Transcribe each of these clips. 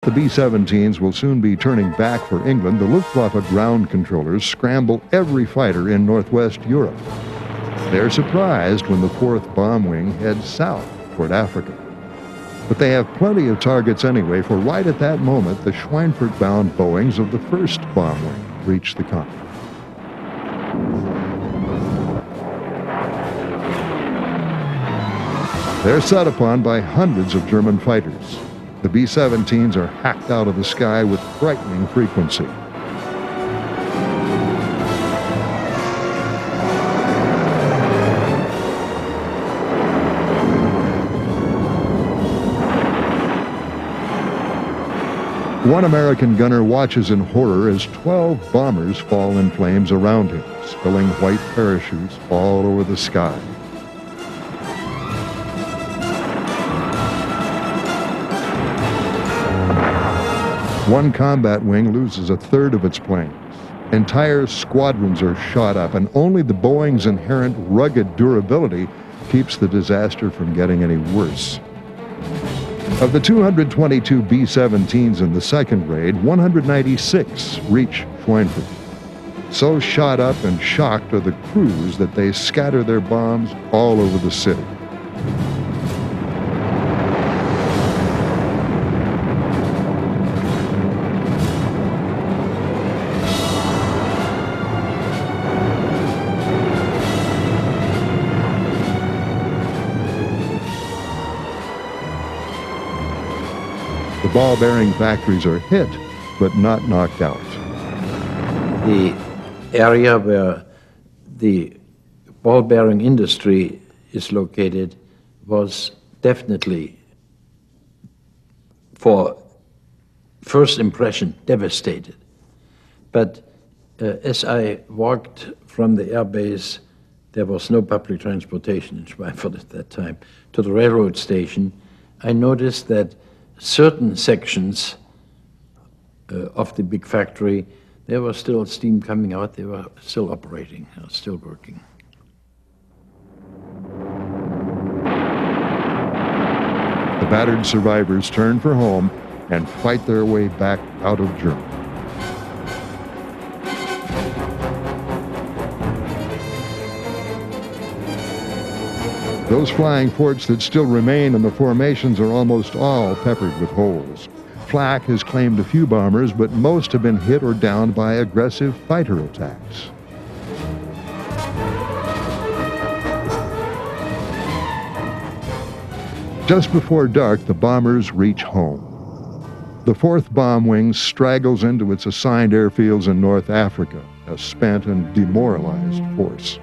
The B-17s will soon be turning back for England. The Luftwaffe ground controllers scramble every fighter in northwest Europe. They're surprised when the 4th Bomb Wing heads south toward Africa. But they have plenty of targets anyway, for right at that moment, the Schweinfurt-bound Boeings of the 1st Bomb Wing reach the continent. They're set upon by hundreds of German fighters. The B-17s are hacked out of the sky with frightening frequency. One American gunner watches in horror as 12 bombers fall in flames around him, spilling white parachutes all over the sky. One combat wing loses a third of its planes. Entire squadrons are shot up, and only the Boeing's inherent rugged durability keeps the disaster from getting any worse. Of the 222 B-17s in the second raid, 196 reach Schweinfurt. So shot up and shocked are the crews that they scatter their bombs all over the city. The ball-bearing factories are hit, but not knocked out. The area where the ball-bearing industry is located was definitely, for first impression, devastated. But as I walked from the airbase, there was no public transportation in Schweinfurt at that time, to the railroad station, I noticed that certain sections of the big factory, there was still steam coming out, they were still operating, still working. The battered survivors turn for home and fight their way back out of Germany. Those flying forts that still remain in the formations are almost all peppered with holes. Flak has claimed a few bombers, but most have been hit or downed by aggressive fighter attacks. Just before dark, the bombers reach home. The 4th Bomb Wing straggles into its assigned airfields in North Africa, a spent and demoralized force.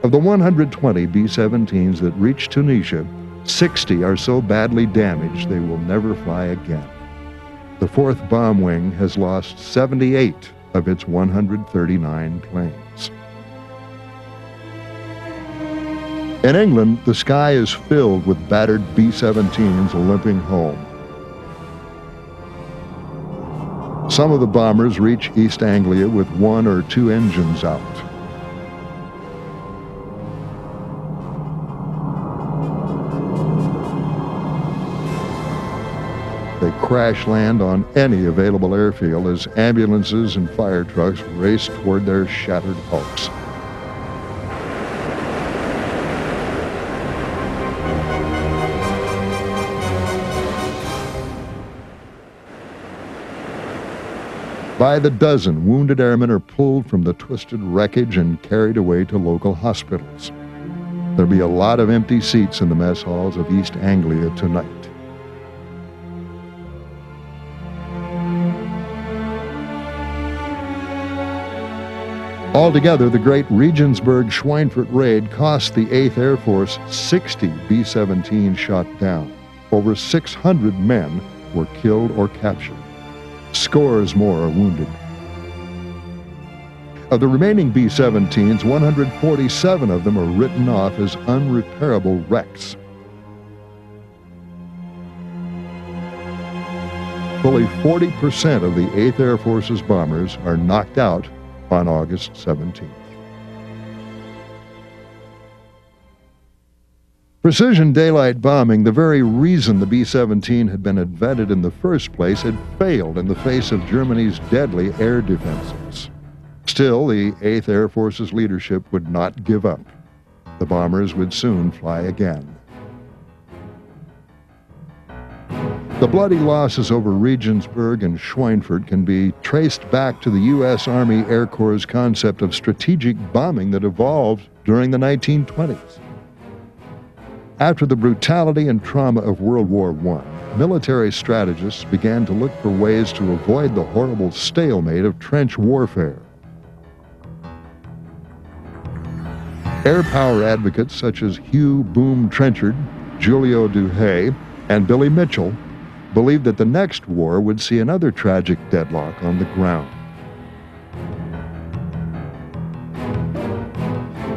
Of the 120 B-17s that reach Tunisia, 60 are so badly damaged they will never fly again. The 4th Bomb Wing has lost 78 of its 139 planes. In England, the sky is filled with battered B-17s limping home. Some of the bombers reach East Anglia with 1 or 2 engines out. They crash land on any available airfield as ambulances and fire trucks race toward their shattered hulks. By the dozen, wounded airmen are pulled from the twisted wreckage and carried away to local hospitals. There'll be a lot of empty seats in the mess halls of East Anglia tonight. Altogether, the great Regensburg-Schweinfurt raid cost the 8th Air Force 60 B-17s shot down. Over 600 men were killed or captured. Scores more are wounded. Of the remaining B-17s, 147 of them are written off as unrepairable wrecks. Fully 40% of the 8th Air Force's bombers are knocked out on August 17th. Precision daylight bombing, the very reason the B-17 had been invented in the first place, had failed in the face of Germany's deadly air defenses. Still, the 8th Air Force's leadership would not give up. The bombers would soon fly again. The bloody losses over Regensburg and Schweinfurt can be traced back to the U.S. Army Air Corps' concept of strategic bombing that evolved during the 1920s. After the brutality and trauma of World War I, military strategists began to look for ways to avoid the horrible stalemate of trench warfare. Air power advocates such as Hugh Boom Trenchard, Julio Duhay, and Billy Mitchell believed that the next war would see another tragic deadlock on the ground.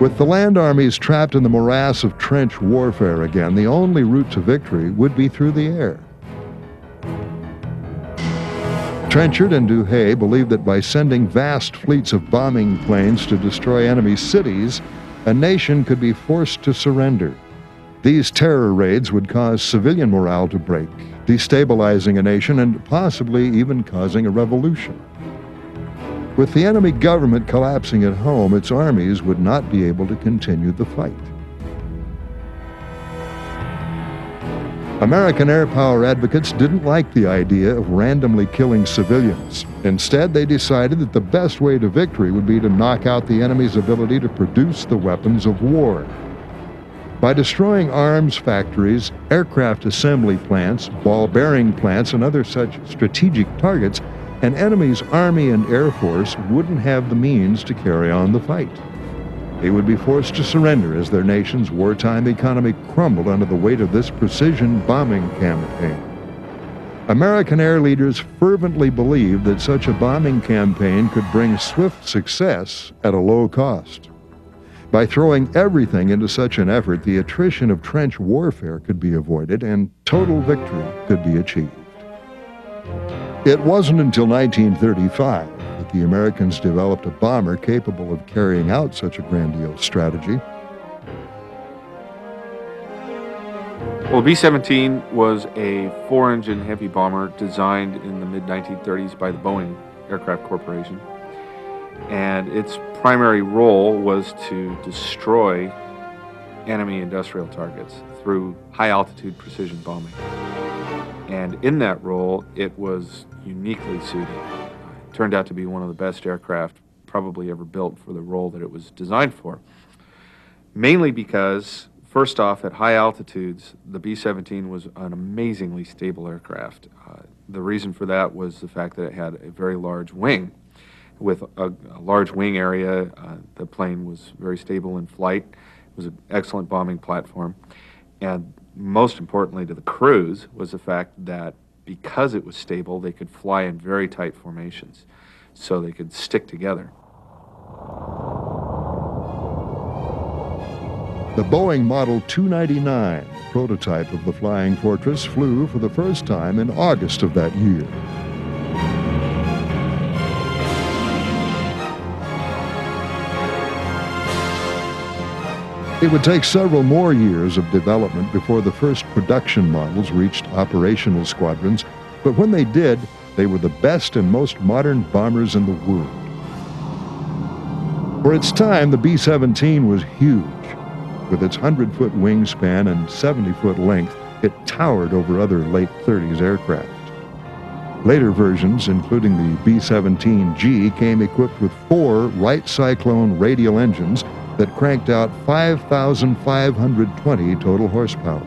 With the land armies trapped in the morass of trench warfare again, the only route to victory would be through the air. Trenchard and Duhay believed that by sending vast fleets of bombing planes to destroy enemy cities, a nation could be forced to surrender. These terror raids would cause civilian morale to break, destabilizing a nation and possibly even causing a revolution. With the enemy government collapsing at home, its armies would not be able to continue the fight. American air power advocates didn't like the idea of randomly killing civilians. Instead, they decided that the best way to victory would be to knock out the enemy's ability to produce the weapons of war. By destroying arms factories, aircraft assembly plants, ball bearing plants, and other such strategic targets, an enemy's army and air force wouldn't have the means to carry on the fight. They would be forced to surrender as their nation's wartime economy crumbled under the weight of this precision bombing campaign. American air leaders fervently believed that such a bombing campaign could bring swift success at a low cost. By throwing everything into such an effort, the attrition of trench warfare could be avoided and total victory could be achieved. It wasn't until 1935 that the Americans developed a bomber capable of carrying out such a grandiose strategy. Well, B-17 was a 4-engine heavy bomber designed in the mid-1930s by the Boeing Aircraft Corporation. And its primary role was to destroy enemy industrial targets through high-altitude precision bombing. And in that role, it was uniquely suited. It turned out to be one of the best aircraft probably ever built for the role that it was designed for. Mainly because, first off, at high altitudes, the B-17 was an amazingly stable aircraft. The reason for that was the fact that it had a very large wing. With a large wing area, the plane was very stable in flight. It was an excellent bombing platform. And most importantly to the crews was the fact that because it was stable, they could fly in very tight formations, so they could stick together. The Boeing Model 299, prototype of the Flying Fortress, flew for the first time in August of that year. It would take several more years of development before the first production models reached operational squadrons, but when they did, they were the best and most modern bombers in the world. For its time, the B-17 was huge. With its 100-foot wingspan and 70-foot length, it towered over other late 30s aircraft. Later versions, including the B-17G, came equipped with 4 Wright Cyclone radial engines that cranked out 5,520 total horsepower.